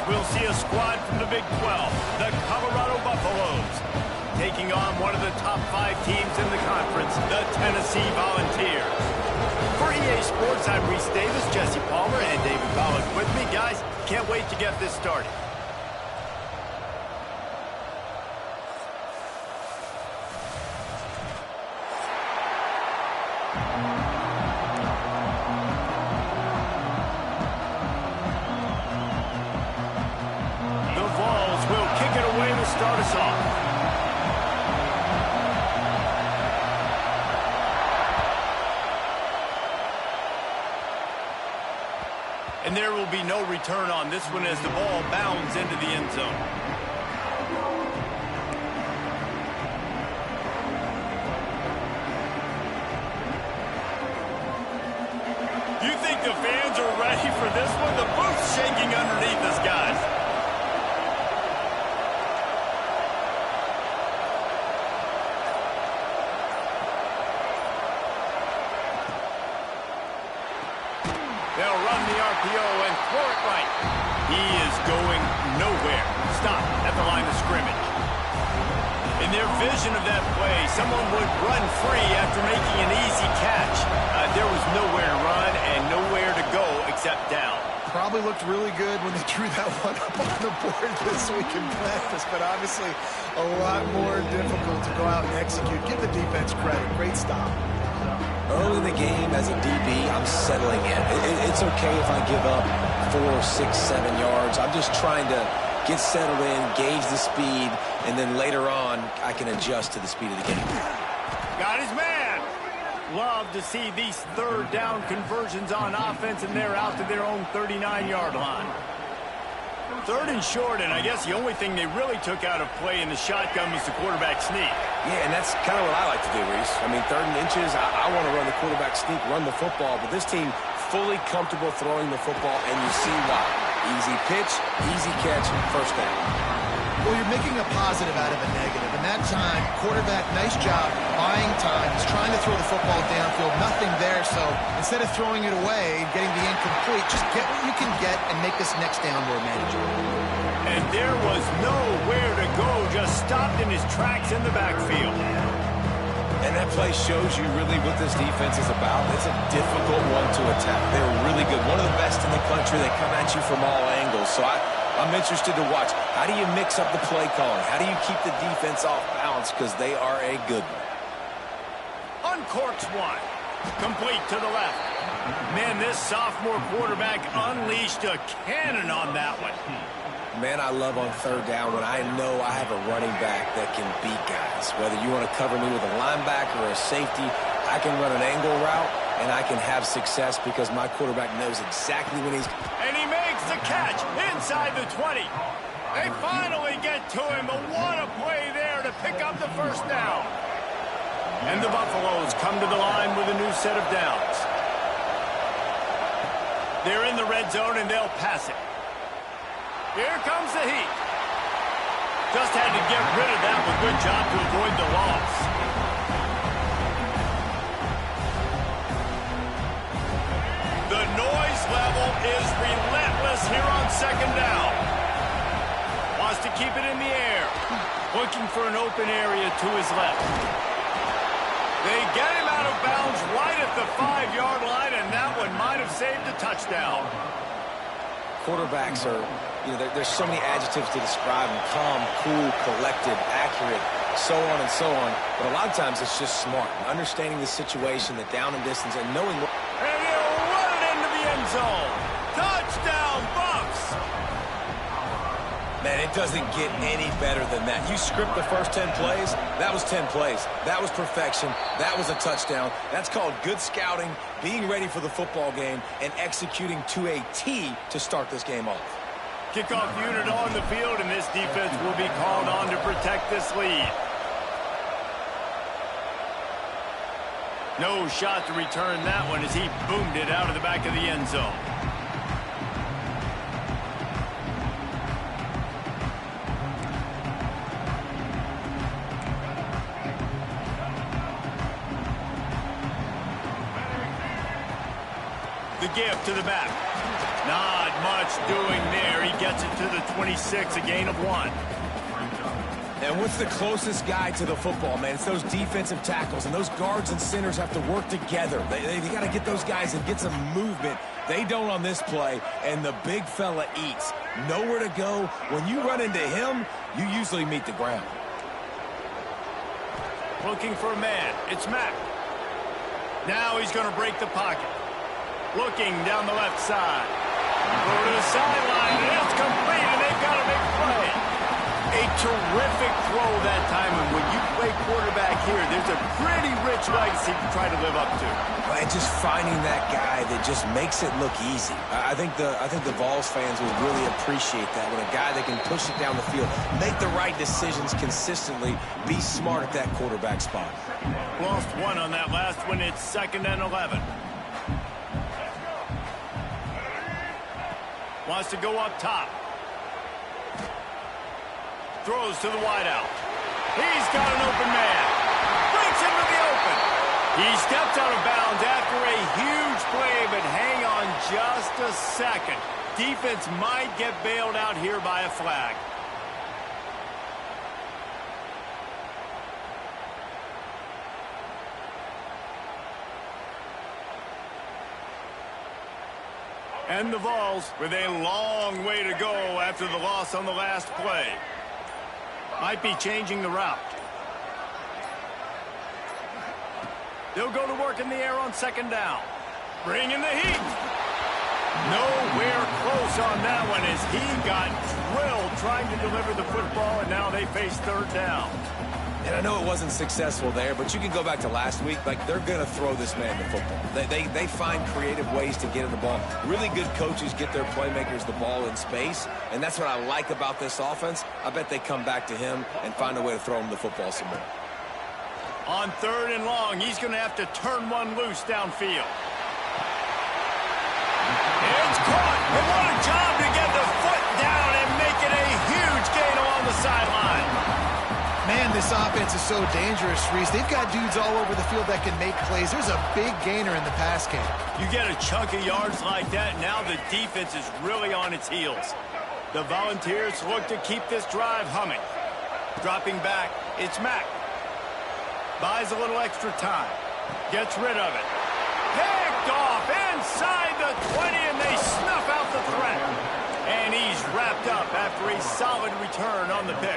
we'll see a squad from the Big 12, the Colorado Buffaloes, taking on one of the top 5 teams in the conference, the Tennessee Volunteers. For EA Sports, I'm Reese Davis, Jesse Palmer, and David Pollack with me. Guys, can't wait to get this started. Start us off. And there will be no return on this one as the ball bounds into the end zone. You think the fans are ready for this one? The booth's shaking underneath us, guys. They'll run the RPO and throw it right. He is going nowhere. Stop at the line of scrimmage. In their vision of that play, someone would run free after making an easy catch. There was nowhere to run and nowhere to go except down. Probably looked really good when they drew that one up on the board this week in practice, but obviously a lot more difficult to go out and execute. Give the defense credit. Great stop. Early in the game, as a DB, I'm settling in. It's okay if I give up 4, 6, 7 yards. I'm just trying to get settled in, gauge the speed, and then later on, I can adjust to the speed of the game. Got his man. Love to see these third down conversions on offense, and they're out to their own 39-yard line. Third and short, and I guess the only thing they really took out of play in the shotgun was the quarterback sneak. Yeah, and that's kind of what I like to do, Reese. I mean, 3rd and inches, I want to run the quarterback sneak, run the football, but this team fully comfortable throwing the football, and you see why. Easy pitch, easy catch, first down. Well, you're making a positive out of a negative, and that time, quarterback, nice job, buying time. He's trying to throw the football downfield, nothing there, so instead of throwing it away, getting the incomplete, just get what you can get and make this next down more manageable. And there was nowhere to go, just stopped in his tracks in the backfield. And that play shows you really what this defense is about. It's a difficult one to attack. They're really good. One of the best in the country. They come at you from all angles. So I'm interested to watch. How do you mix up the play calling? How do you keep the defense off balance? Because they are a good one. Uncorks one. Complete to the left. Man, this sophomore quarterback unleashed a cannon on that one. Man, I love on 3rd down when I know I have a running back that can beat guys. Whether you want to cover me with a linebacker or a safety, I can run an angle route, and I can have success because my quarterback knows exactly when he's... And he makes the catch inside the 20. They finally get to him, but what a play there to pick up the first down. And the Buffaloes come to the line with a new set of downs. They're in the red zone, and they'll pass it. Here comes the heat. Just had to get rid of that one. Good job to avoid the loss. The noise level is relentless here on 2nd down. Wants to keep it in the air. Looking for an open area to his left. They get him out of bounds right at the 5-yard line, and that one might have saved a touchdown. Quarterbacks are, there's so many adjectives to describe them. Calm, cool, collected, accurate, so on and so on. But a lot of times it's just smart. Understanding the situation, the down and distance, and knowing what... And he'll run it into the end zone. Touchdown, Bucks! Man, it doesn't get any better than that. You script the first 10 plays, that was 10 plays. That was perfection. That was a touchdown. That's called good scouting, being ready for the football game, and executing to a T to start this game off. Kickoff unit on the field, and this defense will be called on to protect this lead. No shot to return that one as he boomed it out of the back of the end zone. The give to the back. Not much doing there. He gets it to the 26, a gain of 1. And what's the closest guy to the football, man? It's those defensive tackles, and those guards and centers have to work together. They got to get those guys and get some movement. They don't on this play, and the big fella eats. Nowhere to go. When you run into him, you usually meet the ground. Looking for a man. It's Mack. Now he's going to break the pocket. Looking down the left side. Go to the sideline, and it's complete, and they've got a big play. A terrific throw that time, and when you play quarterback here, there's a pretty rich legacy to try to live up to. And just finding that guy that just makes it look easy. I think the Vols fans would really appreciate that, when a guy that can push it down the field, make the right decisions consistently, be smart at that quarterback spot. Lost 1 on that last one. It's 2nd and 11. Wants to go up top. Throws to the wideout. He's got an open man. Breaks into the open. He stepped out of bounds after a huge play, but hang on just a second. Defense might get bailed out here by a flag. And the Vols with a long way to go after the loss on the last play. Might be changing the route. They'll go to work in the air on 2nd down. Bring in the heat. Nowhere close on that one as he got drilled trying to deliver the football, and now they face 3rd down. And I know it wasn't successful there, but you can go back to last week. Like, they're going to throw this man the football. They find creative ways to get him the ball. Really good coaches get their playmakers the ball in space, and that's what I like about this offense. I bet they come back to him and find a way to throw him the football some more. On 3rd and long, he's going to have to turn one loose downfield. It's caught. And what a job to get the foot down and make it a huge gain along the sideline. Man, this offense is so dangerous, Reese. They've got dudes all over the field that can make plays. There's a big gainer in the pass game. You get a chunk of yards like that, now the defense is really on its heels. The Volunteers look to keep this drive humming. Dropping back, it's Mack. Buys a little extra time. Gets rid of it. Picked off inside the 20, and they snuff out the threat. And he's wrapped up after a solid return on the pick.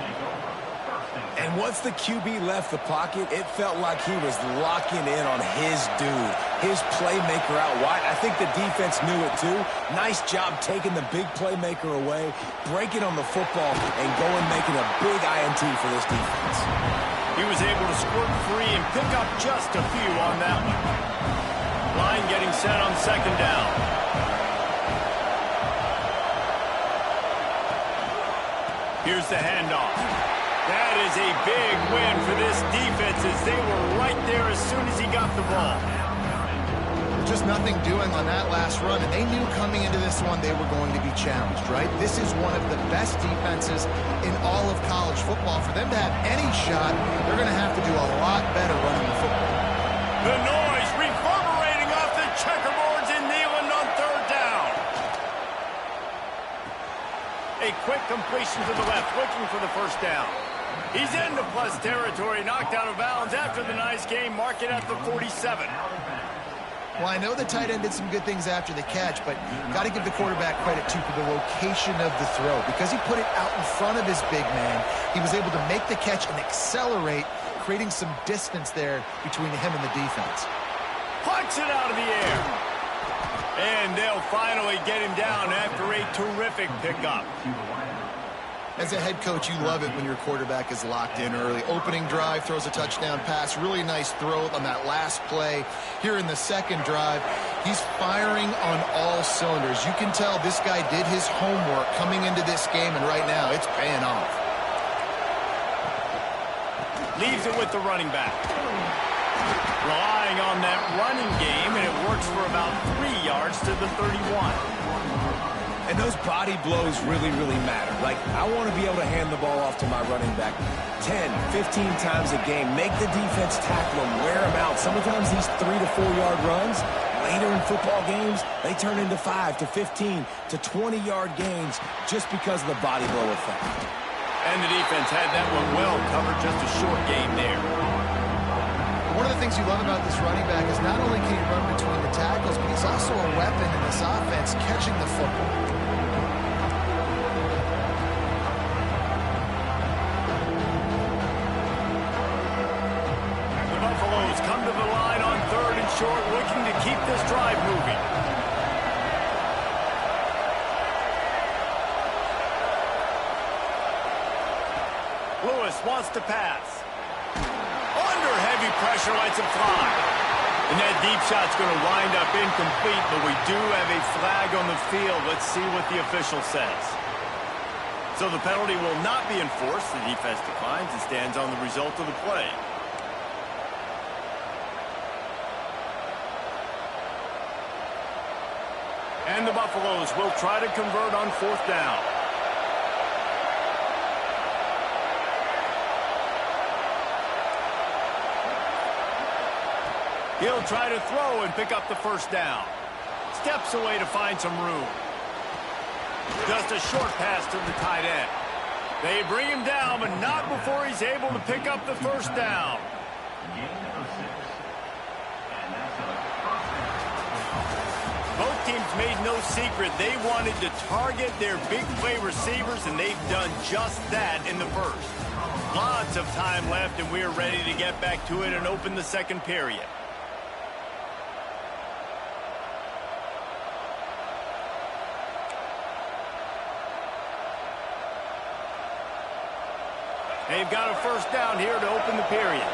And once the QB left the pocket, it felt like he was locking in on his dude, his playmaker out wide. I think the defense knew it too. Nice job taking the big playmaker away, breaking on the football, and going making a big INT for this defense. He was able to squirt free and pick up just a few on that one. Line getting set on 2nd down. Here's the handoff. That is a big win for this defense as they were right there as soon as he got the ball. Just nothing doing on that last run, and they knew coming into this one they were going to be challenged, right? This is one of the best defenses in all of college football. For them to have any shot, they're going to have to do a lot better running the football. The noise reverberating off the checkerboards in Neyland on 3rd down. A quick completion to the left, looking for the 1st down. He's into plus territory, knocked out of bounds after the nice game. Mark it at the 47. Well, I know the tight end did some good things after the catch, but got to give the quarterback credit, too, for the location of the throw. Because he put it out in front of his big man, he was able to make the catch and accelerate, creating some distance there between him and the defense. Punch it out of the air. And they'll finally get him down after a terrific pickup. As a head coach, you love it when your quarterback is locked in early. Opening drive, throws a touchdown pass. Really nice throw on that last play. Here in the 2nd drive, he's firing on all cylinders. You can tell this guy did his homework coming into this game, and right now it's paying off. Leaves it with the running back. Relying on that running game, and it works for about 3 yards to the 31. And those body blows really, really matter. Like, I want to be able to hand the ball off to my running back 10, 15 times a game. Make the defense tackle him, wear him out. Sometimes these 3 to 4 yard runs, later in football games, they turn into 5 to 15 to 20-yard gains just because of the body blow effect. And the defense had that one well covered, just a short game there. One of the things you love about this running back is not only can he run between the tackles, but he's also a weapon in this offense, catching the football. The Buffaloes come to the line on 3rd and short, looking to keep this drive moving. Lewis wants to pass. Under heavy pressure, lets it fly. And that deep shot's going to wind up incomplete, but we do have a flag on the field. Let's see what the official says. So the penalty will not be enforced. The defense declines and stands on the result of the play. And the Buffaloes will try to convert on 4th down. He'll try to throw and pick up the 1st down. Steps away to find some room. Just a short pass to the tight end. They bring him down, but not before he's able to pick up the 1st down. Both teams made no secret they wanted to target their big play receivers, and they've done just that in the 1st. Lots of time left, and we're ready to get back to it and open the 2nd period. They've got a 1st down here to open the period.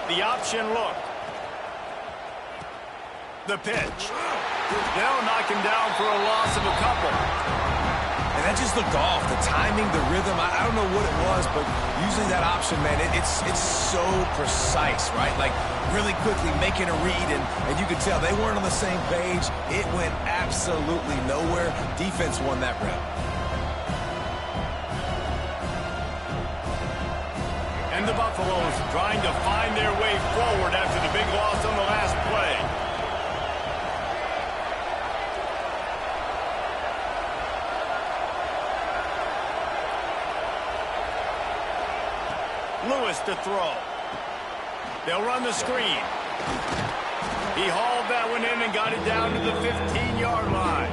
The option look. The pitch. They'll knock him down for a loss of a couple. And that just looked off. The timing, the rhythm, I don't know what it was, but using that option, man, it's so precise, right? Like, really quickly making a read, and you could tell they weren't on the same page. It went absolutely nowhere. Defense won that rep. And the Buffaloes trying to find their way forward after the big loss on the last play. Lewis to throw. They'll run the screen. He hauled that one in and got it down to the 15-yard line.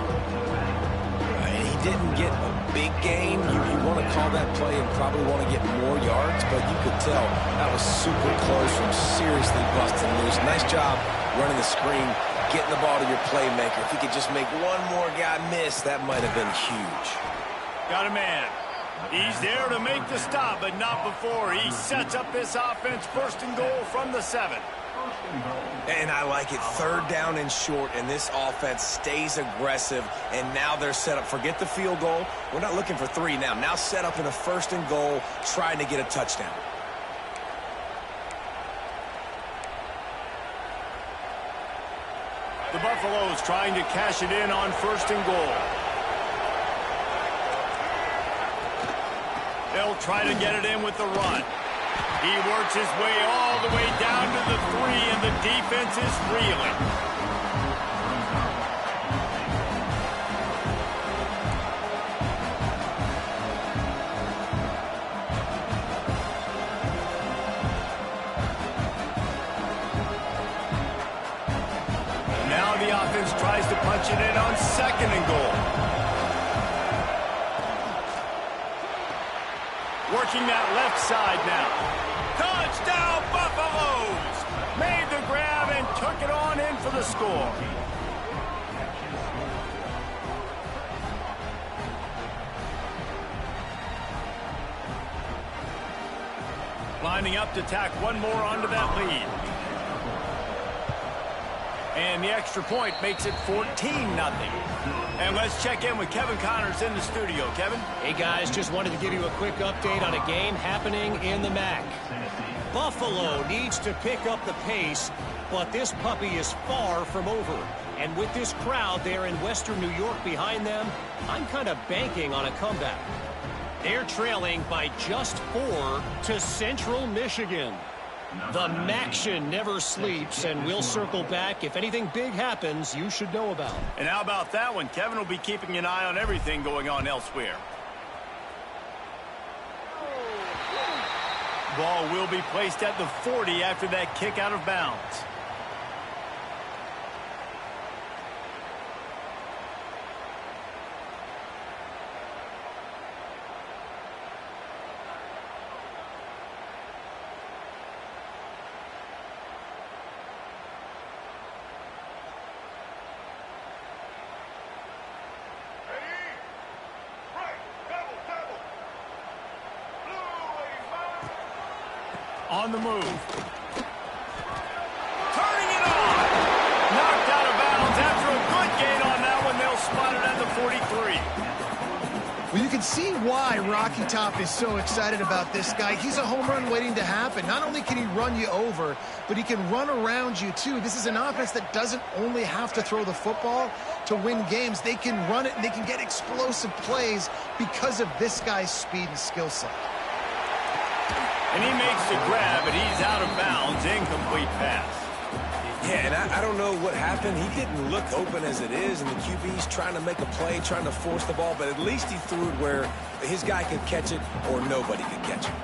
He didn't get a big gain. You want to call that play and probably want to get more yards, but you could tell that was super close from seriously busting loose. Nice job running the screen, getting the ball to your playmaker. If he could just make one more guy miss, that might have been huge. Got a man. He's there to make the stop, but not before. He sets up this offense 1st and goal from the 7. And I like it. 3rd down and short, and this offense stays aggressive, and now they're set up. Forget the field goal. We're not looking for 3 now. Now set up in a 1st and goal, trying to get a touchdown. The Buffaloes trying to cash it in on 1st and goal. They'll try to get it in with the run. He works his way all the way down to the 3, and the defense is reeling. Now the offense tries to punch it in on 2nd and goal. Working that left side now. Touchdown, Buffaloes! Made the grab and took it on in for the score. Lining up to tack one more onto that lead. And the extra point makes it 14-0. And let's check in with Kevin Connors in the studio. Kevin? Hey, guys, just wanted to give you a quick update on a game happening in the MAC. Buffalo needs to pick up the pace, but this puppy is far from over. And with this crowd there in Western New York behind them, I'm kind of banking on a comeback. They're trailing by just 4 to Central Michigan. The Maction never sleeps, and we'll circle back. If anything big happens, you should know about. And how about that one? Kevin will be keeping an eye on everything going on elsewhere. Ball will be placed at the 40 after that kick out of bounds. On the move. Turning it on. Knocked out of bounds after a good gain on that one. They'll spot it at the 43. Well, you can see why Rocky Top is so excited about this guy. He's a home run waiting to happen. Not only can he run you over, but he can run around you too. This is an offense that doesn't only have to throw the football to win games. They can run it and they can get explosive plays because of this guy's speed and skill set. And he makes the grab, but he's out of bounds. Incomplete pass. Yeah, and I don't know what happened. He didn't look open as it is, and the QB's trying to make a play, trying to force the ball, but at least he threw it where his guy could catch it or nobody could catch it.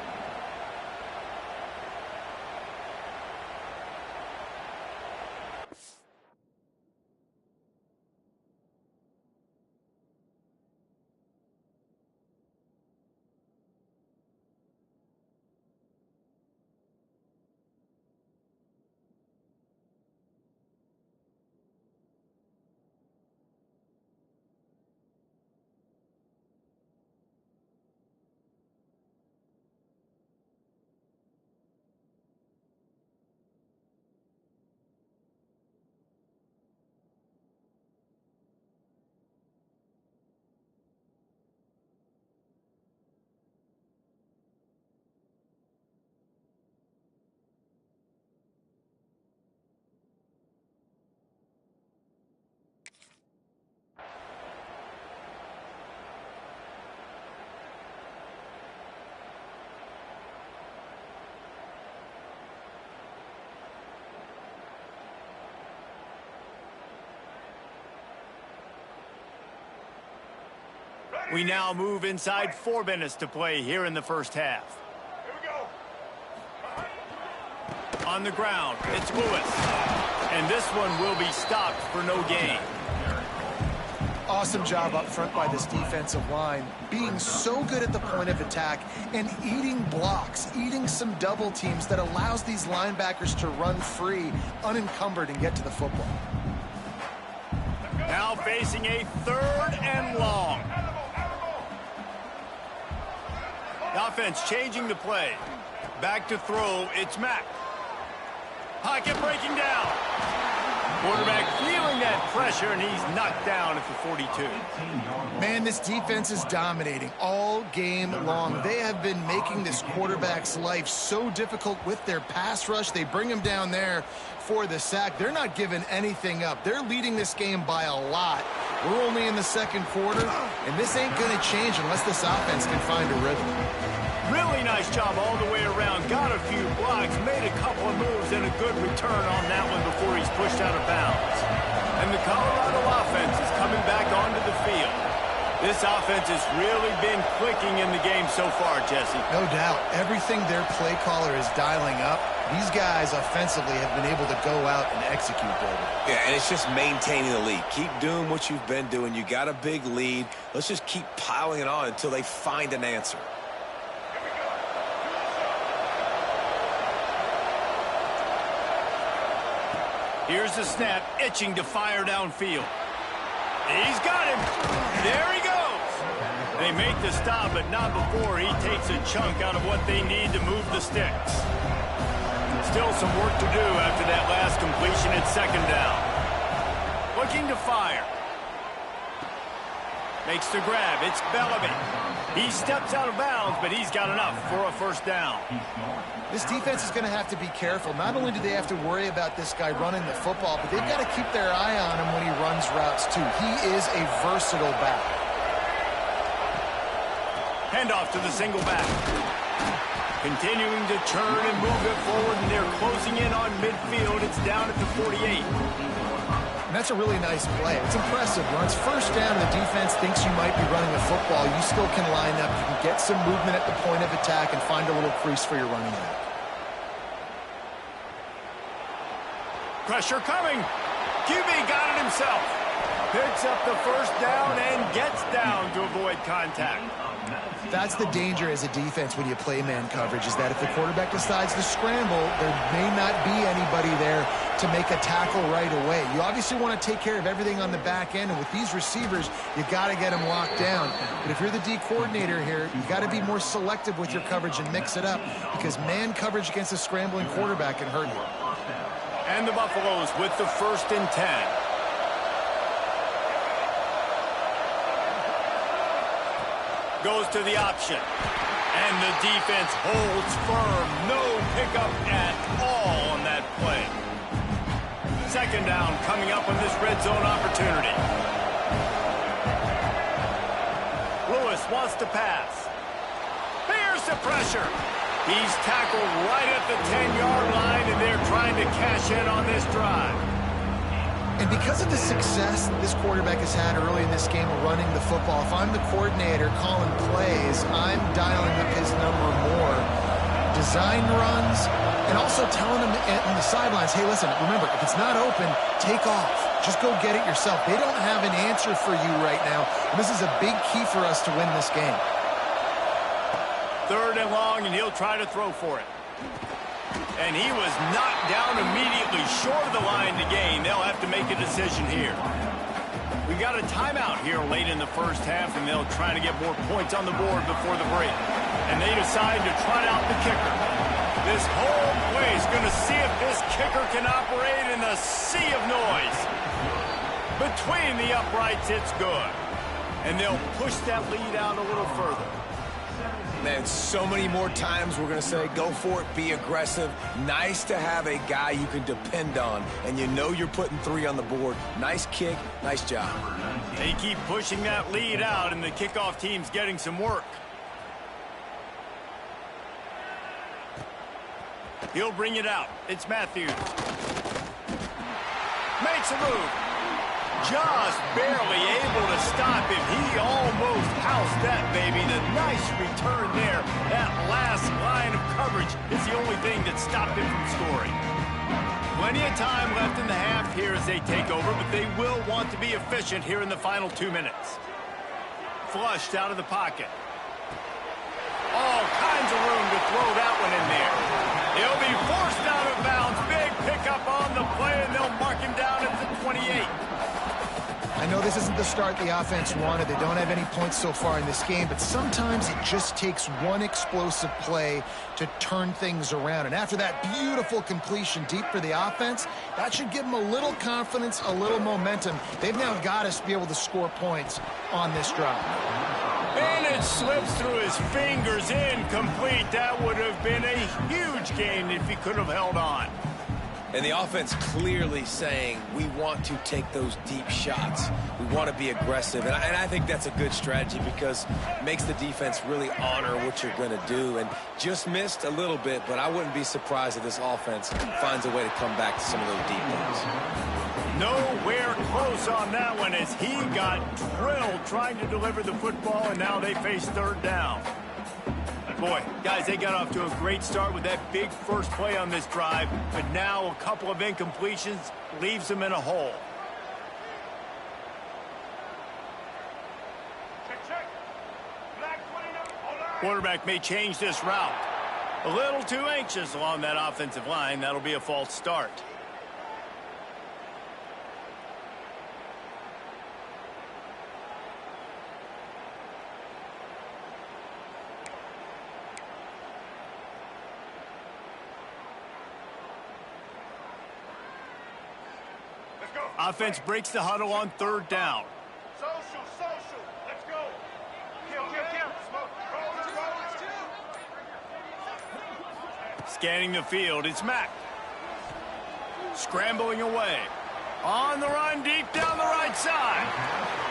We now move inside 4 minutes to play here in the first half. On the ground, it's Lewis. And this one will be stopped for no gain. Awesome job up front by this defensive line, being so good at the point of attack and eating blocks, eating some double teams that allows these linebackers to run free, unencumbered, and get to the football. Now facing a 3rd and long. The offense changing the play. Back to throw, it's Mack. Pocket breaking down. Quarterback feeling that pressure, and he's knocked down at the 42. Man, this defense is dominating all game long. They have been making this quarterback's life so difficult with their pass rush. They bring him down there for the sack. They're not giving anything up. They're leading this game by a lot. We're only in the 2nd quarter, and this ain't going to change unless this offense can find a rhythm. Really nice job all the way around. Got a few blocks, made a couple of moves, and a good return on that one before he's pushed out of bounds. And the Colorado offense is coming back onto the field. This offense has really been clicking in the game so far, Jesse. No doubt. Everything their play caller is dialing up, these guys offensively have been able to go out and execute, David. Yeah, and it's just maintaining the lead. Keep doing what you've been doing. You got a big lead. Let's just keep piling it on until they find an answer. Here's the snap, itching to fire downfield. He's got him. There he goes. They make the stop, but not before he takes a chunk out of what they need to move the sticks. Still some work to do after that last completion at 2nd down. Looking to fire. Makes the grab. It's Bellamy. He steps out of bounds, but he's got enough for a 1st down. This defense is going to have to be careful. Not only do they have to worry about this guy running the football, but they've got to keep their eye on him when he runs routes, too. He is a versatile back. Handoff to the single back. Continuing to turn and move it forward, and they're closing in on midfield. It's down at the 48. And that's a really nice play. It's impressive. When it's first down, the defense thinks you might be running a football. You still can line up. You can get some movement at the point of attack and find a little crease for your running back. Pressure coming. QB got it himself. Picks up the first down and gets down to avoid contact. That's the danger as a defense when you play man coverage, is that if the quarterback decides to scramble, there may not be anybody there to make a tackle right away. You obviously want to take care of everything on the back end, and with these receivers, you got to get them locked down. But if you're the D coordinator here, you got to be more selective with your coverage and mix it up, because man coverage against a scrambling quarterback can hurt you. And the Buffaloes with the 1st and 10. Goes to the option. And the defense holds firm. No pickup at all on that play. 2nd down coming up on this red zone opportunity. Lewis wants to pass. Here's the pressure. He's tackled right at the 10-yard line, and they're trying to cash in on this drive. And because of the success this quarterback has had early in this game of running the football, if I'm the coordinator calling plays, I'm dialing up his number more. Design runs, and also telling him on the sidelines, hey, listen, remember, if it's not open, take off. Just go get it yourself. They don't have an answer for you right now, and this is a big key for us to win this game. 3rd and long, and he'll try to throw for it. And he was knocked down immediately short of the line to gain. They'll have to make a decision here. We got a timeout here late in the first half, and they'll try to get more points on the board before the break. And they decide to try out the kicker. This whole play is going to see if this kicker can operate in the sea of noise. Between the uprights, it's good. And they'll push that lead out a little further. Man, so many more times we're going to say, go for it, be aggressive. Nice to have a guy you can depend on, and you know you're putting 3 on the board. Nice kick, nice job. They keep pushing that lead out, and the kickoff team's getting some work. He'll bring it out. It's Matthews. Makes a move. Just barely able to stop him. He almost housed that baby. The nice return there. That last line of coverage is the only thing that stopped him from scoring. Plenty of time left in the half here as they take over, but they will want to be efficient here in the final 2 minutes. Flushed out of the pocket. All kinds of room to throw that one in there. He'll be forced out of bounds. Big pickup on the play, and they'll mark him down at the 28. I know this isn't the start the offense wanted. They don't have any points so far in this game, but sometimes it just takes one explosive play to turn things around. And after that beautiful completion deep for the offense, that should give them a little confidence, a little momentum. They've now got to be able to score points on this drive. And it slips through his fingers, incomplete. That would have been a huge gain if he could have held on. And the offense clearly saying, we want to take those deep shots. We want to be aggressive. And I think that's a good strategy because it makes the defense really honor what you're going to do. And just missed a little bit, but I wouldn't be surprised if this offense finds a way to come back to some of those deep ones. Nowhere close on that one as he got drilled trying to deliver the football, and now they face 3rd down. Boy, guys, they got off to a great start with that big first play on this drive, but now a couple of incompletions leaves them in a hole. Quarterback may change this route. A little too anxious along that offensive line. That'll be a false start. Offense breaks the huddle on 3rd down. Social. Let's go. Kill. Smoke. Roll. Scanning the field, it's Mack. Scrambling away. On the run, deep down the right side.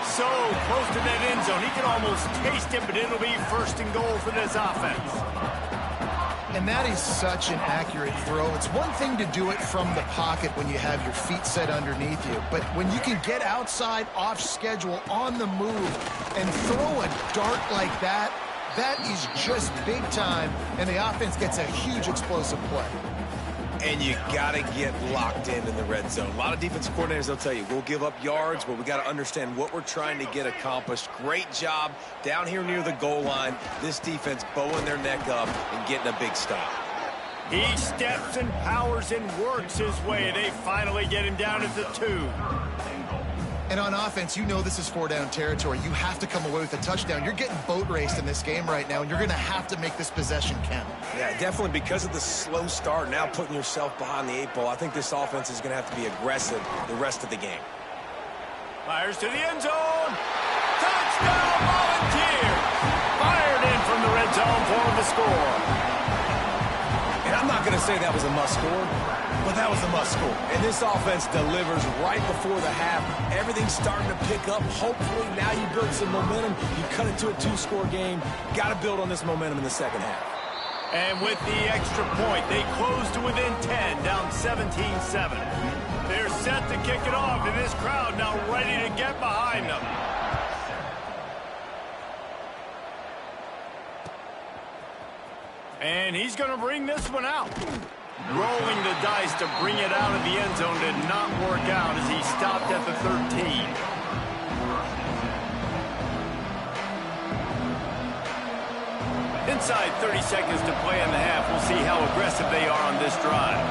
So close to that end zone. He can almost taste it, but it'll be 1st and goal for this offense. And that is such an accurate throw. It's one thing to do it from the pocket when you have your feet set underneath you, but when you can get outside, off schedule, on the move, and throw a dart like that, that is just big time, and the offense gets a huge explosive play. And you got to get locked in the red zone. A lot of defensive coordinators, they'll tell you, we'll give up yards, but we got to understand what we're trying to get accomplished. Great job down here near the goal line. This defense bowing their neck up and getting a big stop. He steps and powers and works his way. They finally get him down at the 2. And on offense, you know this is 4-down territory. You have to come away with a touchdown. You're getting boat raced in this game right now, and you're going to have to make this possession count. Yeah, definitely because of the slow start, now putting yourself behind the 8 ball, I think this offense is going to have to be aggressive the rest of the game. Fires to the end zone. Touchdown, Volunteers! Fired in from the red zone for the score. And I'm not going to say that was a must-score, but that was a must-score. And this offense delivers right before the half. Everything's starting to pick up. Hopefully now you build some momentum. You cut it to a 2-score game. Got to build on this momentum in the second half. And with the extra point, they close to within 10, down 17-7. They're set to kick it off, and this crowd now ready to get behind them. And he's going to bring this one out. Rolling the dice to bring it out of the end zone did not work out as he stopped at the 13. Inside 30 seconds to play in the half. We'll see how aggressive they are on this drive.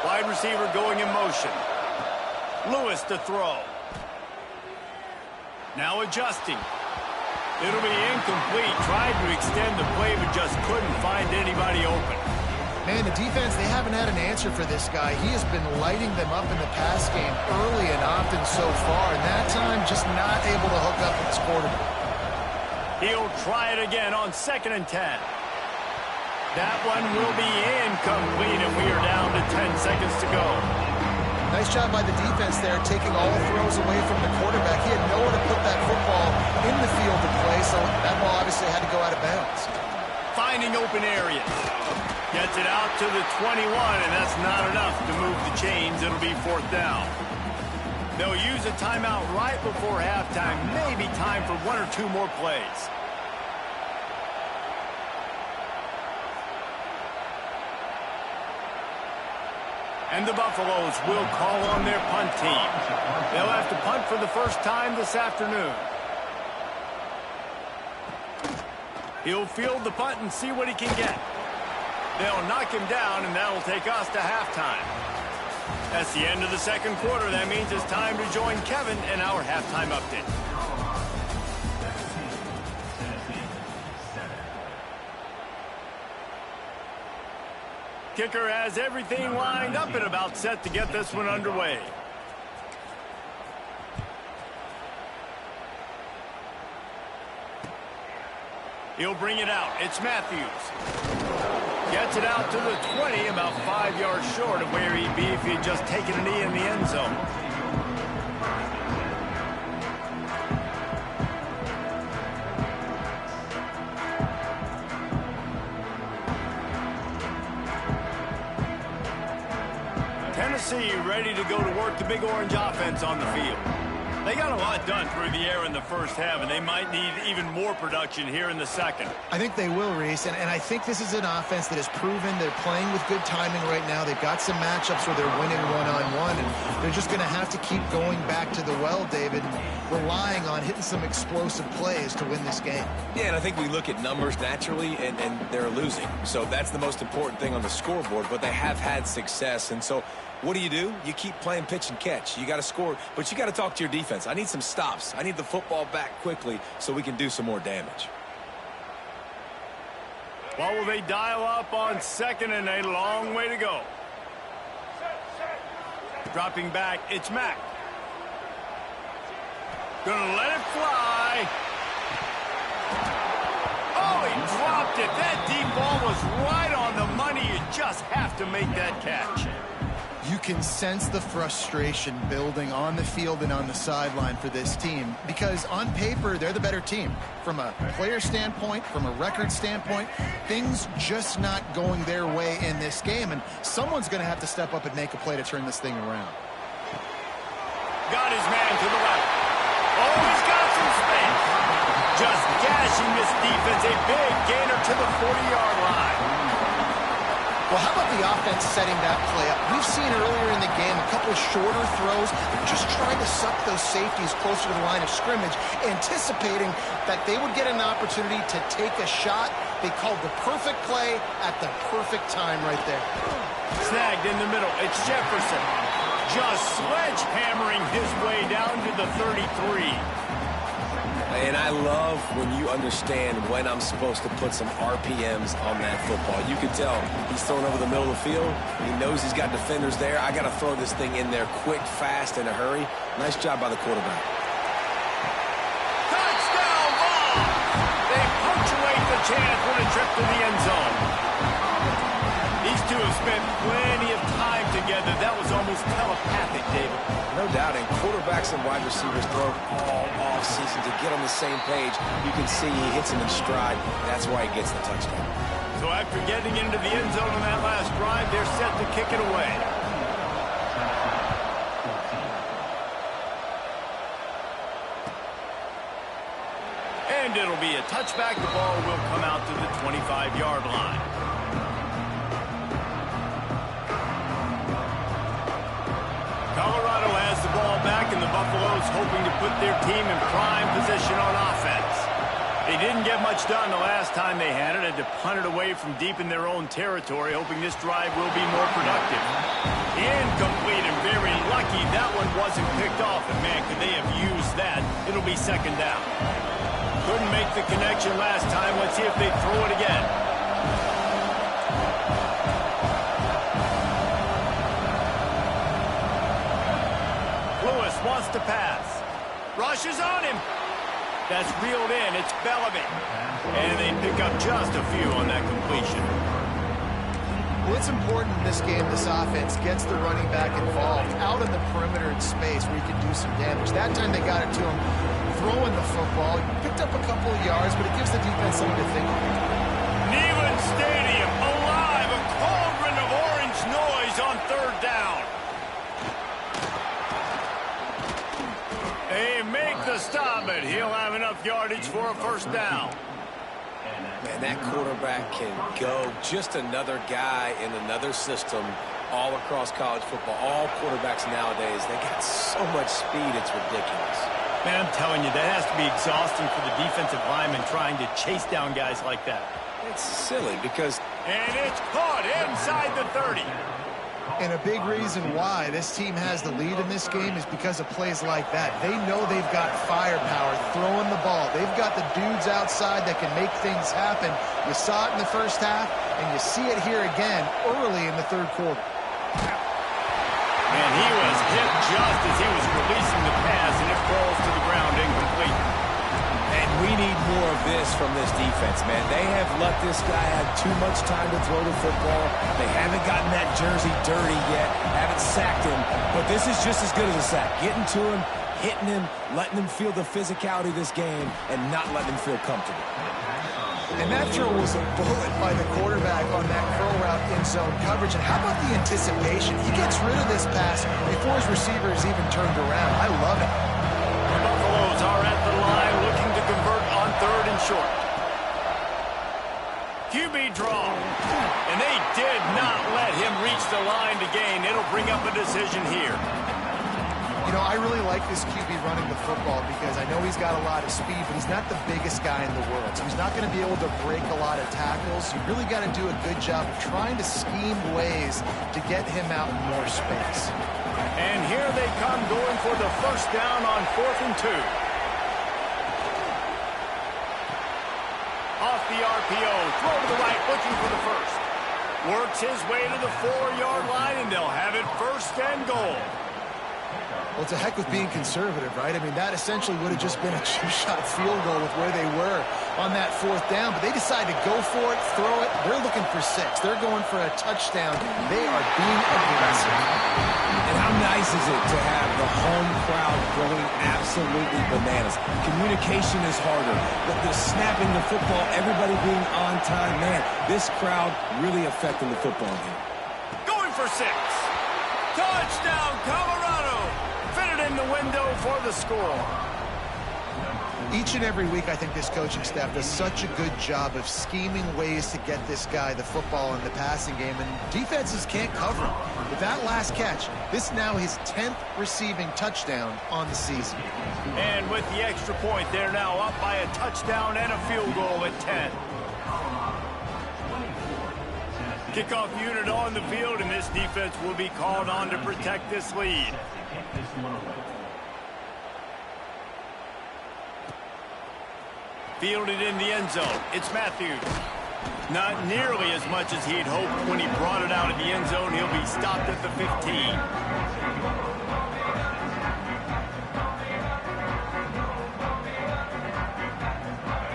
Wide receiver going in motion. Lewis to throw. Now adjusting. It'll be incomplete. Tried to extend the play, but just couldn't find anybody open. Man, the defense, they haven't had an answer for this guy. He has been lighting them up in the pass game early and often so far, and that time just not able to hook up with his quarterback. He'll try it again on 2nd and 10. That one will be incomplete, and we are down to 10 seconds to go. Nice job by the defense there, taking all throws away from the quarterback. He had nowhere to put that football in the field to play, so that ball obviously had to go out of bounds. Finding open areas. Gets it out to the 21, and that's not enough to move the chains. It'll be 4th down. They'll use a timeout right before halftime. Maybe time for 1 or 2 more plays. And the Buffaloes will call on their punt team. They'll have to punt for the first time this afternoon. He'll field the punt and see what he can get. They'll knock him down, and that'll take us to halftime. That's the end of the second quarter. That means it's time to join Kevin in our halftime update. Kicker has everything lined up and about set to get this one underway. He'll bring it out. It's Matthews. Gets it out to the 20, about 5 yards short of where he'd be if he'd just taken a knee in the end zone. Tennessee ready to go to work the Big Orange offense on the field. They got a lot done through the air in the first half, and they might need even more production here in the second. I think they will, Reese, and I think this is an offense that has proven they're playing with good timing right now. They've got some matchups where they're winning one-on-one, and they're just going to have to keep going back to the well, David, relying on hitting some explosive plays to win this game. Yeah, and I think we look at numbers naturally, and they're losing. So that's the most important thing on the scoreboard, but they have had success, and so what do? You keep playing pitch and catch. You got to score, but you got to talk to your defense. I need some stops. I need the football back quickly so we can do some more damage. What will they dial up on 2nd and a long way to go? Dropping back, it's Mack. Gonna let it fly. Oh, he dropped it. That deep ball was right on the money. You just have to make that catch. You can sense the frustration building on the field and on the sideline for this team because on paper, they're the better team. From a player standpoint, from a record standpoint, things just not going their way in this game, and someone's going to have to step up and make a play to turn this thing around. Got his man to the left. Oh, he's got some space. Just gashing this defense. A big gainer to the 40-yard line. Well, how about the offense setting that play up? We've seen earlier in the game a couple of shorter throws. They're just trying to suck those safeties closer to the line of scrimmage, anticipating that they would get an opportunity to take a shot. They called the perfect play at the perfect time right there. Snagged in the middle. It's Jefferson. Just sledgehammering his way down to the 33. And I love when you understand when I'm supposed to put some RPMs on that football. You can tell he's throwing over the middle of the field. He knows he's got defenders there. I got to throw this thing in there quick, fast, in a hurry. Nice job by the quarterback. Touchdown ball! They punctuate the chance with a trip to the end zone. These two have spent plenty of time together. That was almost telepathic, David. No doubt, and quarterbacks and wide receivers throw all off-season to get on the same page. You can see he hits him in stride. That's why he gets the touchdown. So after getting into the end zone on that last drive, they're set to kick it away. And it'll be a touchback. The ball will come out to the 25-yard line. Colorado has the ball back, and the Buffaloes hoping to put their team in prime position on offense. They didn't get much done the last time they had it, had to punt it away from deep in their own territory, hoping this drive will be more productive. Incomplete, and very lucky that one wasn't picked off, and man, could they have used that. It'll be second down. Couldn't make the connection last time. Let's see if they throw it again. Wants to pass. Rushes on him. That's reeled in. It's Bellamy. And they pick up just a few on that completion. Well, it's important in this game this offense gets the running back involved out in the perimeter in space where he can do some damage. That time they got it to him throwing the football. He picked up a couple of yards, but it gives the defense something to think about. Neyland Stadium alive. A cauldron of orange noise on third down. They make the stop, but he'll have enough yardage for a first down. Man, that quarterback can go. Just another guy in another system all across college football. All quarterbacks nowadays, they got so much speed, it's ridiculous. Man, I'm telling you, that has to be exhausting for the defensive lineman trying to chase down guys like that. It's silly because... And it's caught inside the 30. And a big reason why this team has the lead in this game is because of plays like that. They know they've got firepower throwing the ball. They've got the dudes outside that can make things happen. You saw it in the first half, and you see it here again early in the third quarter. And he was hit just as he was releasing the pass, and it falls to the ground incomplete. And we need more of this from this defense, man. They have let this guy have too much time to throw the football. They haven't gotten that jersey dirty yet, haven't sacked him. But this is just as good as a sack. Getting to him, hitting him, letting him feel the physicality of this game, and not letting him feel comfortable. And that throw was a bullet by the quarterback on that curl route in zone coverage. And how about the anticipation? He gets rid of this pass before his receiver is even turned around. I love it. The Buffaloes are at the line looking to convert on third and short. QB draw. And they did not let him reach the line to gain. It'll bring up a decision here. You know, I really like this QB running the football because I know he's got a lot of speed, but he's not the biggest guy in the world. So he's not going to be able to break a lot of tackles. You really got to do a good job of trying to scheme ways to get him out in more space. And here they come going for the first down on 4th and 2. Off the RPO, throw to the right, looking for the first. Works his way to the 4-yard line, and they'll have it first and goal. Well, to heck with being conservative, right? I mean, that essentially would have just been a chip-shot field goal with where they were on that 4th down. But they decided to go for it, throw it. They're looking for 6. They're going for a touchdown. They are being aggressive. And how nice is it to have the home crowd going absolutely bananas? Communication is harder. The snapping the football, everybody being on time. Man, this crowd really affecting the football game. Going for 6. Touchdown, Colorado. Fit it in the window for the score. Each and every week, I think this coaching staff does such a good job of scheming ways to get this guy the football in the passing game, and defenses can't cover him. With that last catch, this now his 10th receiving touchdown on the season. And with the extra point, they're now up by a touchdown and a field goal at 10. Kickoff unit on the field, and this defense will be called on to protect this lead. Fielded in the end zone. It's Matthews. Not nearly as much as he'd hoped when he brought it out of the end zone. He'll be stopped at the 15.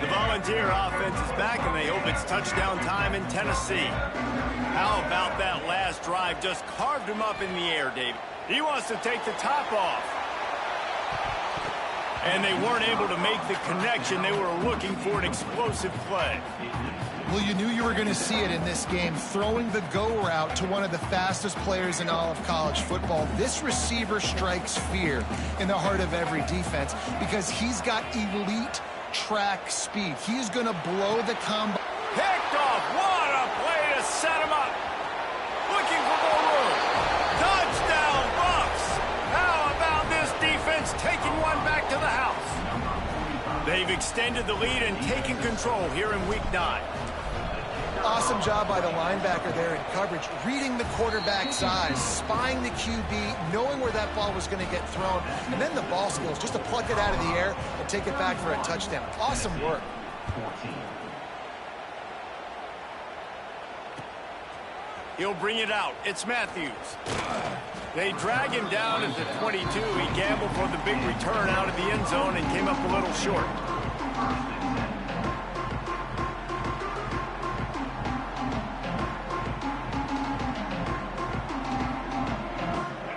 The Volunteer offense is back, and they hope it's touchdown time in Tennessee. How about that last drive? Just carved him up in the air, David. He wants to take the top off. And they weren't able to make the connection. They were looking for an explosive play. Well, you knew you were going to see it in this game, throwing the go route to one of the fastest players in all of college football. This receiver strikes fear in the heart of every defense because he's got elite track speed. He's going to blow the combo. Picked off. What a play to set him up. Looking for more room. Touchdown, Bucks. How about this defense taking one back to the house? They've extended the lead and taken control here in Week 9. Awesome job by the linebacker there in coverage, reading the quarterback's eyes, spying the QB, knowing where that ball was going to get thrown, and then the ball skills just to pluck it out of the air and take it back for a touchdown. Awesome work. He'll bring it out. It's Matthews. They drag him down at the 22. He gambled for the big return out of the end zone and came up a little short.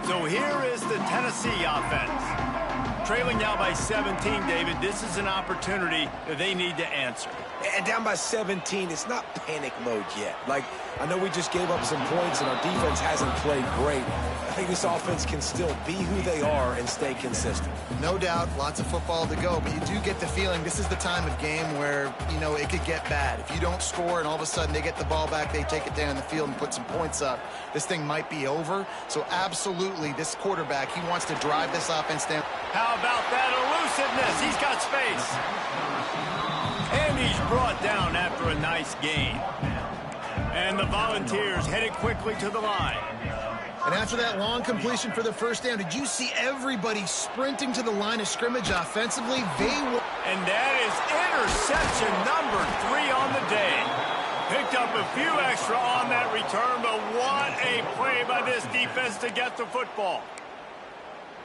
So here is the Tennessee offense. Trailing now by 17, David. This is an opportunity that they need to answer. And down by 17, it's not panic mode yet. Like, I know we just gave up some points and our defense hasn't played great. I think this offense can still be who they are and stay consistent. No doubt, lots of football to go, but you do get the feeling this is the time of game where, you know, it could get bad. If you don't score and all of a sudden they get the ball back, they take it down the field and put some points up, this thing might be over. So absolutely, this quarterback, he wants to drive this offense down. How about that elusiveness? He's got space. And he's brought down after a nice gain. And the Volunteers headed quickly to the line. And after that long completion for the first down, did you see everybody sprinting to the line of scrimmage offensively? And that is interception number 3 on the day. Picked up a few extra on that return, but what a play by this defense to get the football.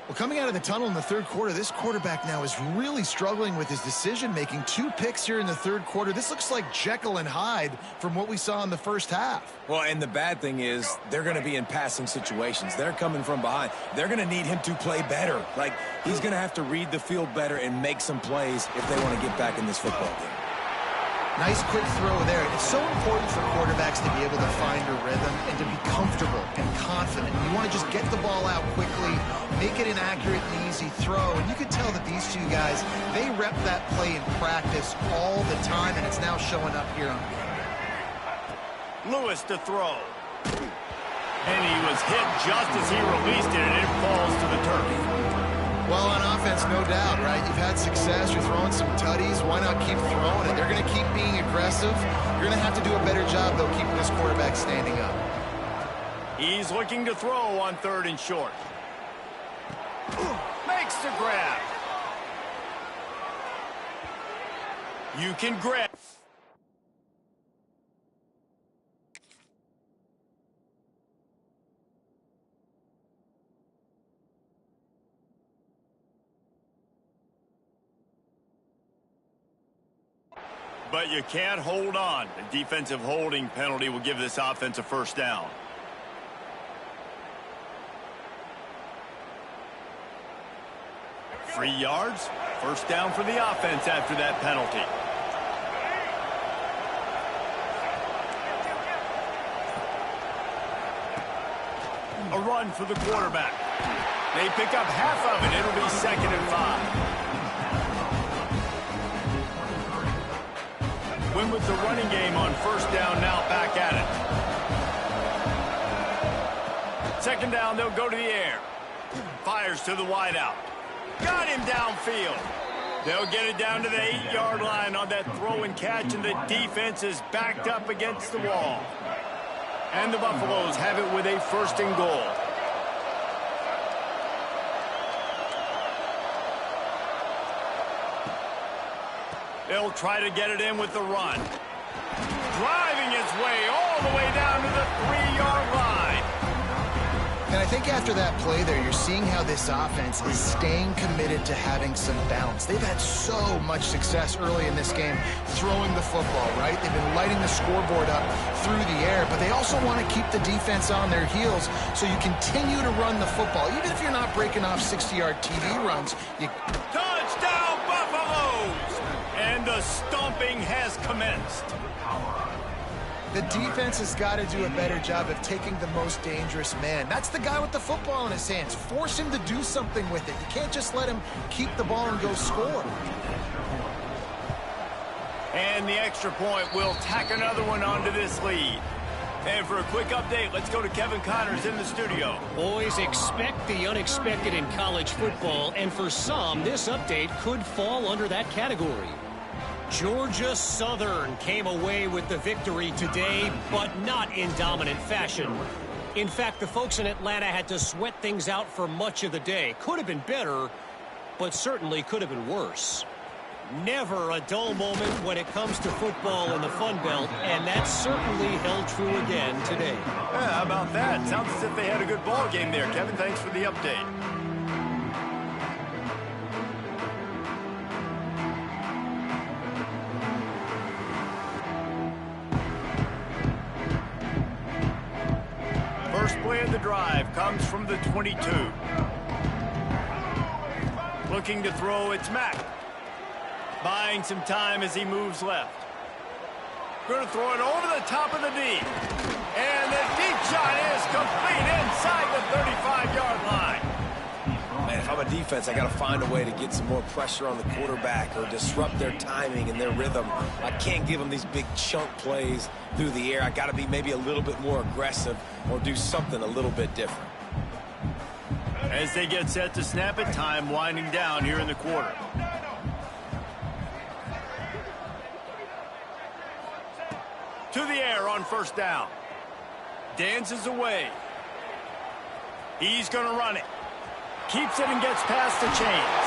Well, coming out of the tunnel in the third quarter, this quarterback now is really struggling with his decision-making. 2 picks here in the third quarter. This looks like Jekyll and Hyde from what we saw in the first half. Well, and the bad thing is they're going to be in passing situations. They're coming from behind. They're going to need him to play better. Like, he's going to have to read the field better and make some plays if they want to get back in this football game. Nice quick throw there. It's so important for quarterbacks to be able to find a rhythm and to be comfortable and confident. You want to just get the ball out quickly, make it an accurate and easy throw. And you can tell that these two guys, they rep that play in practice all the time, and it's now showing up here on game. Lewis to throw. And he was hit just as he released it, and it falls to the turf. Well, on offense, no doubt, right? You've had success. You're throwing some tutties. Why not keep throwing it? They're going to keep being aggressive. You're going to have to do a better job, though, keeping this quarterback standing up. He's looking to throw on 3rd and short. Makes the grab. You can grab. but you can't hold on. The defensive holding penalty will give this offense a first down. Three yards, first down for the offense after that penalty. A run for the quarterback. They pick up half of it. It'll be 2nd and 5. Win with the running game on first down, now back at it. 2nd down, they'll go to the air. Fires to the wideout. Got him downfield. They'll get it down to the 8-yard line on that throw and catch, and the defense is backed up against the wall. And the Buffaloes have it with a 1st and goal. They'll try to get it in with the run. Driving his way all the way down to the 3-yard line. And I think after that play there, you're seeing how this offense is staying committed to having some balance. They've had so much success early in this game throwing the football, right? They've been lighting the scoreboard up through the air, but they also want to keep the defense on their heels so you continue to run the football. Even if you're not breaking off 60-yard TD runs, you... Touchdown, Buffaloes! And the stomping has commenced. The defense has got to do a better job of taking the most dangerous man. That's the guy with the football in his hands. Force him to do something with it. You can't just let him keep the ball and go score. And the extra point will tack another one onto this lead. And for a quick update, let's go to Kevin Connors in the studio. Boys, expect the unexpected in college football, and for some, this update could fall under that category. Georgia Southern came away with the victory today, but not in dominant fashion. In fact, the folks in Atlanta had to sweat things out for much of the day. Could have been better, but certainly could have been worse. Never a dull moment when it comes to football in the Fun Belt, and that certainly held true again today. Yeah, how about that? Sounds as if they had a good ball game there. Kevin, thanks for the update. First play of the drive comes from the 22. Looking to throw, it's Mack. Buying some time as he moves left. Going to throw it over the top of the D. And the deep shot is complete inside the 35-yard line. Man, if I'm a defense, I got to find a way to get some more pressure on the quarterback or disrupt their timing and their rhythm. I can't give them these big chunk plays through the air. I got to be maybe a little bit more aggressive or do something a little bit different. As they get set to snap it, time winding down here in the quarter. To the air on first down. Dances away. He's going to run it. Keeps it and gets past the chains.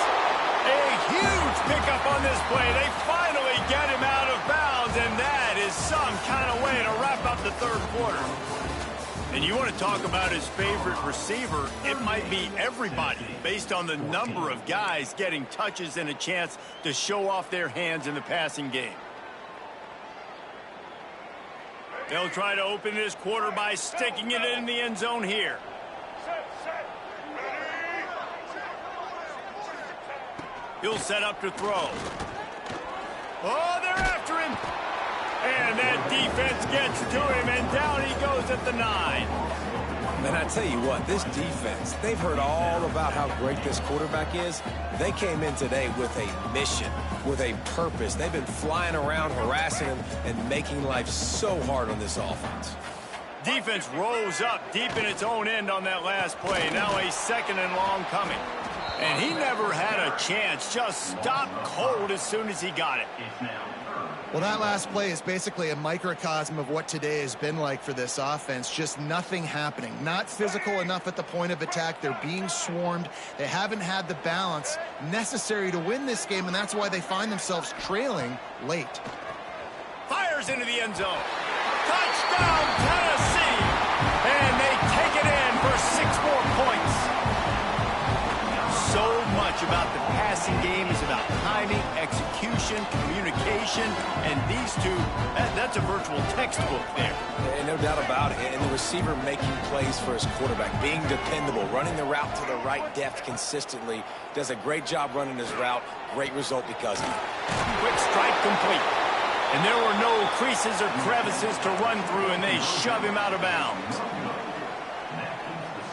A huge pickup on this play. They finally get him out of bounds, and that is some kind of way to wrap up the third quarter. And you want to talk about his favorite receiver, it might be everybody based on the number of guys getting touches and a chance to show off their hands in the passing game. They'll try to open this quarter by sticking it in the end zone here. He'll set up to throw. Oh, they're after him. And that defense gets to him, and down he goes at the 9. And I tell you what, this defense, they've heard all about how great this quarterback is. They came in today with a mission, with a purpose. They've been flying around, harassing him, and making life so hard on this offense. Defense rose up deep in its own end on that last play. Now a 2nd and long coming. And he never had a chance. Just stopped cold as soon as he got it. Well, that last play is basically a microcosm of what today has been like for this offense. Just nothing happening. Not physical enough at the point of attack. They're being swarmed. They haven't had the balance necessary to win this game, and that's why they find themselves trailing late. Fires into the end zone. Touchdown, Tennessee! And they take it in for 6 more points. So much about the passing game is about timing, execution. execution, communication, and these two, that's a virtual textbook there. And no doubt about it. And the receiver making plays for his quarterback, being dependable, running the route to the right depth consistently, does a great job running his route. Great result because of it. Quick strike complete. And there were no creases or crevices to run through, and they shove him out of bounds.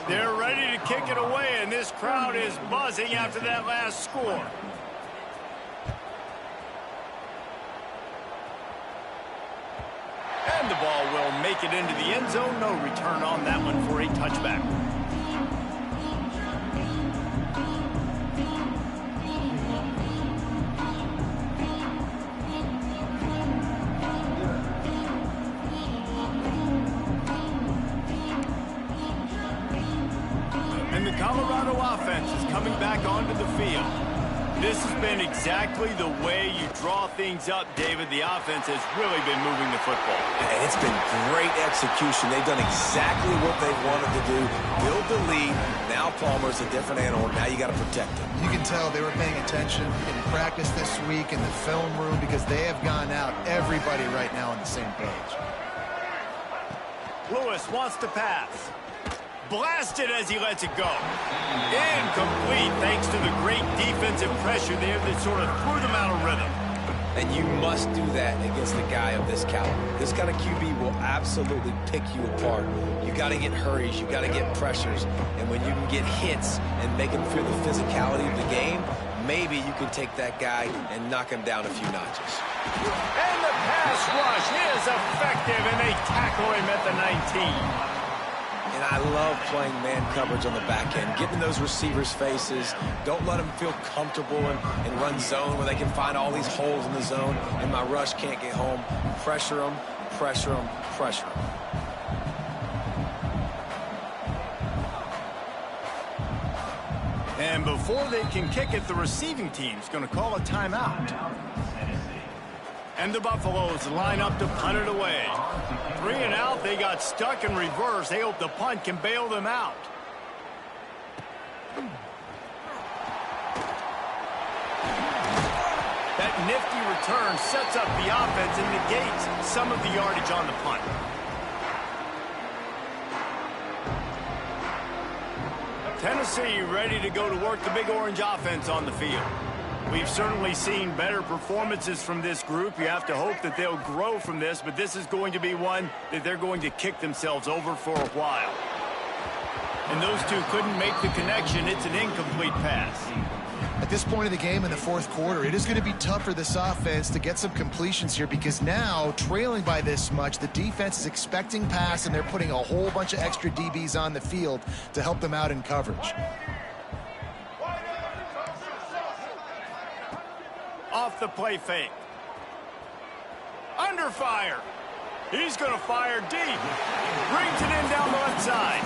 They're ready to kick it away, and this crowd is buzzing after that last score. And the ball will make it into the end zone. No return on that one for a touchback. And the Colorado offense is coming back onto the field. This has been exactly the way you draw things up, David. The offense has really been moving the football. And it's been great execution. They've done exactly what they wanted to do. Build the lead. Now Palmer's a different animal. Now you got to protect him. You can tell they were paying attention in practice this week in the film room because they have gone out, everybody right now on the same page. Lewis wants to pass. Blasted as he lets it go. Incomplete thanks to the great defensive pressure there that sort of threw them out of rhythm. And you must do that against a guy of this caliber. This kind of QB will absolutely pick you apart. You got to get hurries. You got to get pressures. And when you can get hits and make him feel the physicality of the game, maybe you can take that guy and knock him down a few notches. And the pass rush is effective, and they tackle him at the 19. And I love playing man coverage on the back end, getting those receivers' faces. Don't let them feel comfortable and run zone where they can find all these holes in the zone, and my rush can't get home. Pressure them, pressure them, pressure them. And before they can kick it, the receiving team's going to call a timeout. And the Buffaloes line up to punt it away. 3 and out, they got stuck in reverse. They hope the punt can bail them out. That nifty return sets up the offense and negates some of the yardage on the punt. Tennessee ready to go to work the Big Orange offense on the field. We've certainly seen better performances from this group. You have to hope that they'll grow from this, but this is going to be one that they're going to kick themselves over for a while. And those two couldn't make the connection. It's an incomplete pass. At this point of the game in the fourth quarter, it is going to be tough for this offense to get some completions here because now, trailing by this much, the defense is expecting pass, and they're putting a whole bunch of extra DBs on the field to help them out in coverage. Off the play fake. Under fire. He's going to fire deep. Brings it in down the left side.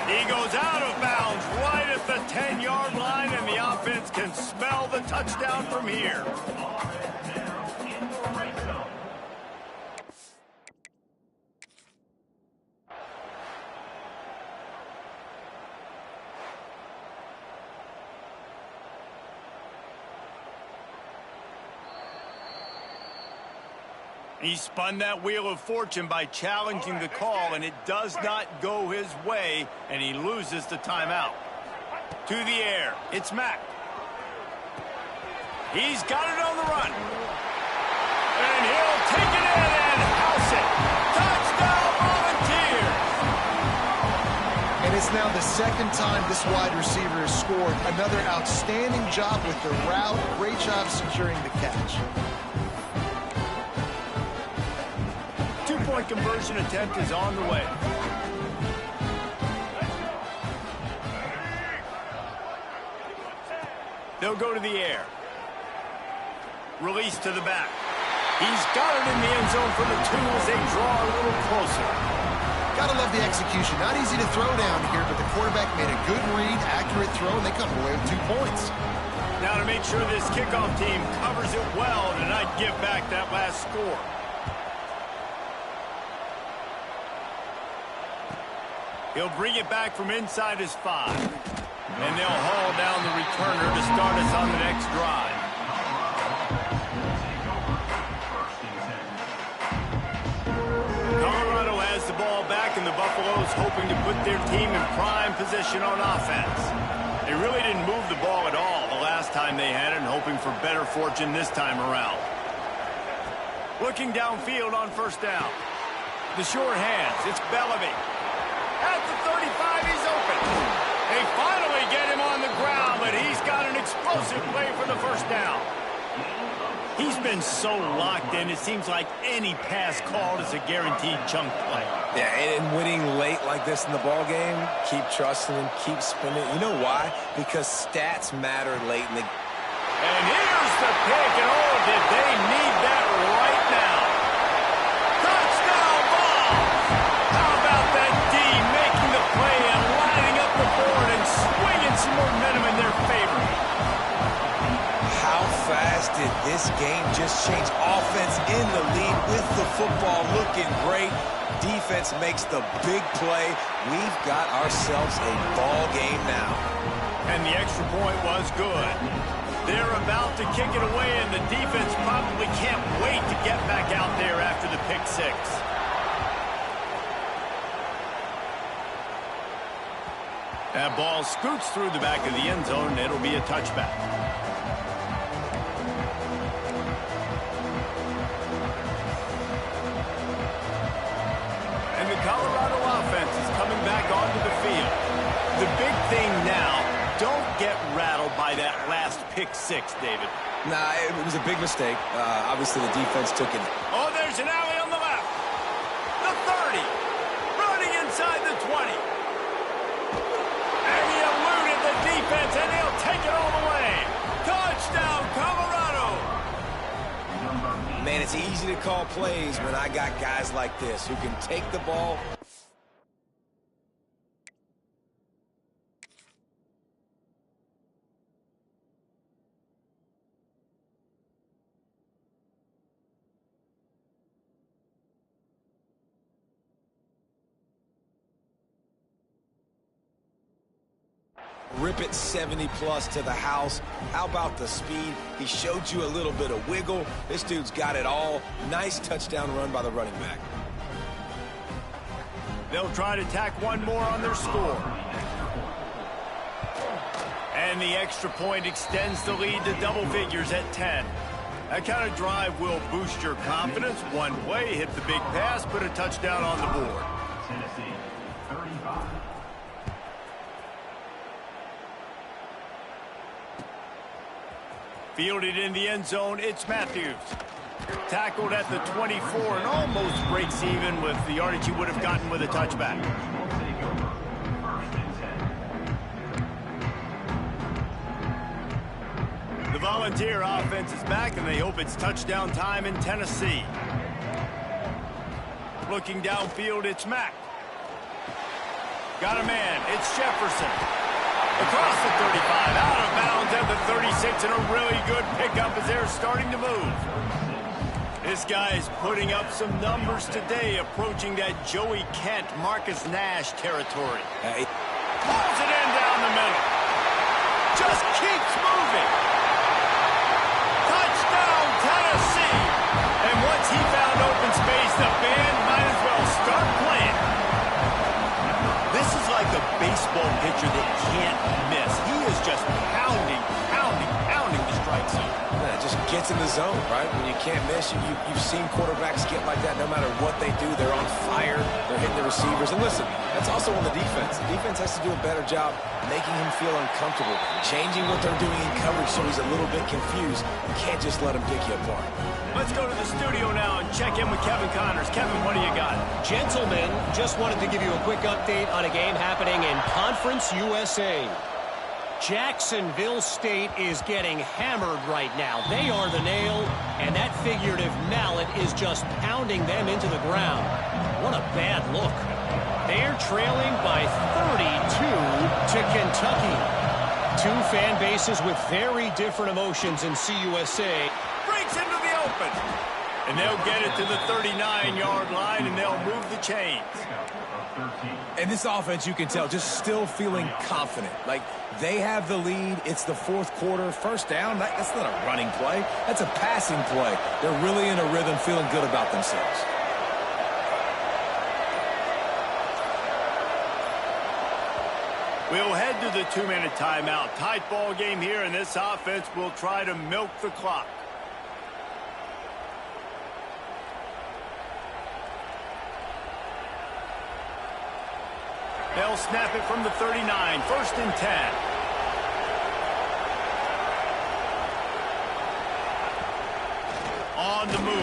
He goes out of bounds right at the 10-yard line, and the offense can smell the touchdown from here. He spun that wheel of fortune by challenging the call, and it does not go his way, and he loses the timeout. To the air, it's Mack. He's got it on the run. And he'll take it in and house it. Touchdown, Volunteers! And it's now the second time this wide receiver has scored. Another outstanding job with the route. Great job securing the catch. Two-point conversion attempt is on the way. They'll go to the air. Release to the back. He's got it in the end zone for the 2 as they draw a little closer. Gotta love the execution. Not easy to throw down here, but the quarterback made a good read, accurate throw, and they come away with 2 points. Now to make sure this kickoff team covers it well to not give back that last score. He'll bring it back from inside his 5. And they'll haul down the returner to start us on the next drive. hoping to put their team in prime position on offense. They really didn't move the ball at all the last time they had it, and hoping for better fortune this time around. Looking downfield on first down. The short hands, it's Bellamy. At the 35, he's open. They finally get him on the ground, but he's got an explosive play for the first down. He's been so locked in, it seems like any pass called is a guaranteed chunk play. Yeah, and winning late like this in the ball game, keep trusting him, keep spinning. You know why? Because stats matter late in the game. And here's the pick, and oh, did they need that right now. Touchdown ball! How about that D making the play and lining up the board and swinging some momentum in their favor? How fast did this game just change? Offense in the lead with the football looking great. Defense makes the big play. We've got ourselves a ball game now. And the extra point was good. They're about to kick it away, and the defense probably can't wait to get back out there after the pick six. That ball scoots through the back of the end zone, and it'll be a touchback. And the Colorado offense is coming back onto the field. The big thing now, don't get rattled by that last pick six, David. Nah, it was a big mistake. Obviously, the defense took it. Oh, there's an alley on the left. The 30. Running inside the 20. And he eluded the defense, and he'll take it all the way. Touchdown, Colorado. Man, it's easy to call plays when I got guys like this who can take the ball. Rip it 70-plus to the house. How about the speed? He showed you a little bit of wiggle. This dude's got it all. Nice touchdown run by the running back. They'll try to tack one more on their score. And the extra point extends the lead to double figures at 10. That kind of drive will boost your confidence. One way, hit the big pass, put a touchdown on the board. Tennessee, 35. Fielded in the end zone, it's Matthews. Tackled at the 24 and almost breaks even with the yardage he would have gotten with a touchback. The Volunteer offense is back, and they hope it's touchdown time in Tennessee. Looking downfield, it's Mack. Got a man, it's Jefferson. Across the 35, out of bounds at the 36, and a really good pickup as they're starting to move. This guy is putting up some numbers today, approaching that Joey Kent, Marcus Nash territory. Pulls it in down the middle. Just keeps moving. Touchdown, Tennessee. And once he found open space, the band might as well start playing. This is like a baseball pitcher that can't miss. He is just pounding the strike zone. Yeah, it just gets in the zone, right? When you can't miss, you've seen quarterbacks get like that no matter what they do. They're on fire. They're hitting the receivers. And listen, that's also on the defense. The defense has to do a better job making him feel uncomfortable, changing what they're doing in coverage so he's a little bit confused. You can't just let him pick you apart. Let's go to the studio now and check in with Kevin Connors. Kevin, what do you got? Gentlemen, just wanted to give you a quick update on a game happening in Conference USA. Jacksonville State is getting hammered right now. They are the nail, and that figurative mallet is just pounding them into the ground. What a bad look. They're trailing by 32 to Kentucky. Two fan bases with very different emotions in CUSA. Breaks into the open. And they'll get it to the 39-yard line, and they'll move the chains. And this offense, you can tell, just still feeling confident. Like, they have the lead. It's the fourth quarter. First down, that's not a running play. That's a passing play. They're really in a rhythm, feeling good about themselves. We'll head to the 2-minute timeout. Tight ball game here, and this offense will try to milk the clock. They'll snap it from the 39. 1st and 10. On the move.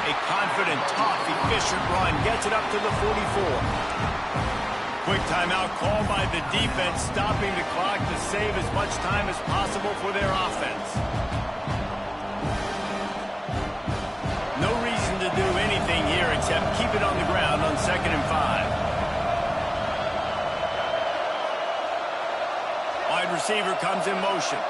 A confident, tough, efficient run gets it up to the 44. Quick timeout called by the defense, stopping the clock to save as much time as possible for their offense. No reason to do anything here except keep it on the ground on 2nd and 5. Wide receiver comes in motion.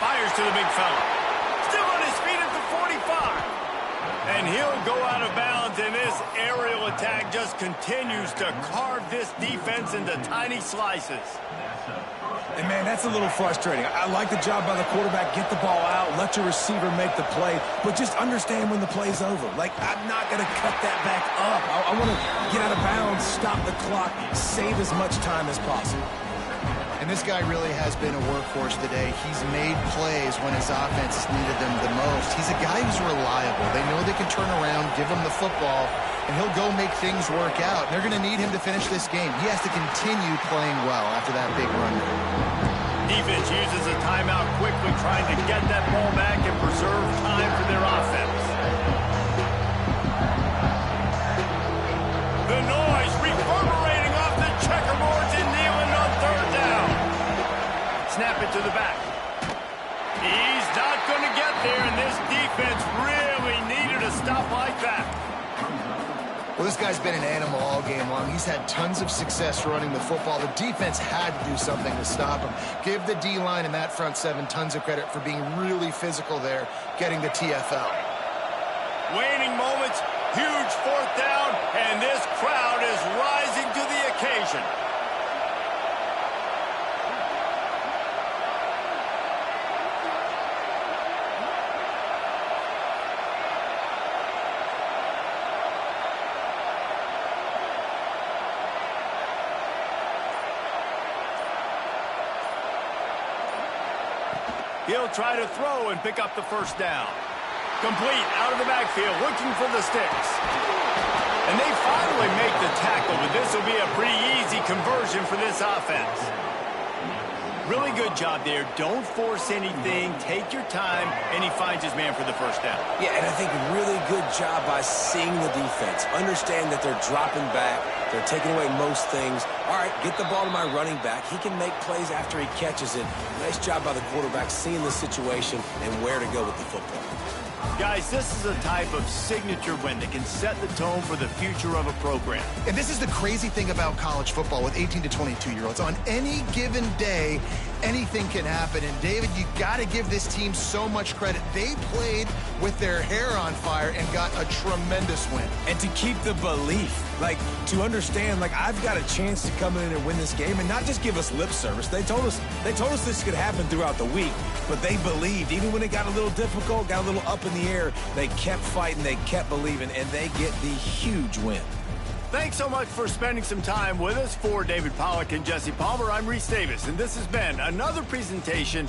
Fires to the big fella. Still on his feet at the 45. And he'll go out of bounds, and this aerial attack just continues to carve this defense into tiny slices. And, man, that's a little frustrating. I like the job by the quarterback. Get the ball out, let your receiver make the play, but just understand when the play's over. Like, I'm not going to cut that back up. I want to get out of bounds, stop the clock, save as much time as possible. And this guy really has been a workhorse today. He's made plays when his offense has needed them the most. He's a guy who's reliable. They know they can turn around, give him the football, and he'll go make things work out. They're going to need him to finish this game. He has to continue playing well after that big run. Defense uses a timeout quickly, trying to get that ball back and preserve time for their offense. The noise reverberating off the checkerboards in Neyland on 3rd down. Snap it to the back. He's not going to get there, and this defense really needed a stop like that. Well, this guy's been an animal all game long. He's had tons of success running the football. The defense had to do something to stop him. Give the D-line and that front 7 tons of credit for being really physical there, getting the TFL. Waning moments, huge 4th down, and this crowd is rising to the occasion. He'll try to throw and pick up the 1st down. Complete out of the backfield, looking for the sticks. And they finally make the tackle, but this will be a pretty easy conversion for this offense. Really good job there. Don't force anything. Take your time, and he finds his man for the 1st down. Yeah, and I think really good job by seeing the defense. Understand that they're dropping back. They're taking away most things. All right, get the ball to my running back. He can make plays after he catches it. Nice job by the quarterback seeing the situation and where to go with the football. Guys, this is a type of signature win that can set the tone for the future of a program. And this is the crazy thing about college football with 18 to 22-year-olds. On any given day, anything can happen. And, David, you got to give this team so much credit. They played with their hair on fire and got a tremendous win. And to keep the belief, like, to understand, like, I've got a chance to come in and win this game and not just give us lip service. They told us this could happen throughout the week, but they believed. Even when it got a little difficult, got a little up in the air, they kept fighting, they kept believing, and they get the huge win. Thanks so much for spending some time with us. For David Pollack and Jesse Palmer, I'm Reese Davis, and this has been another presentation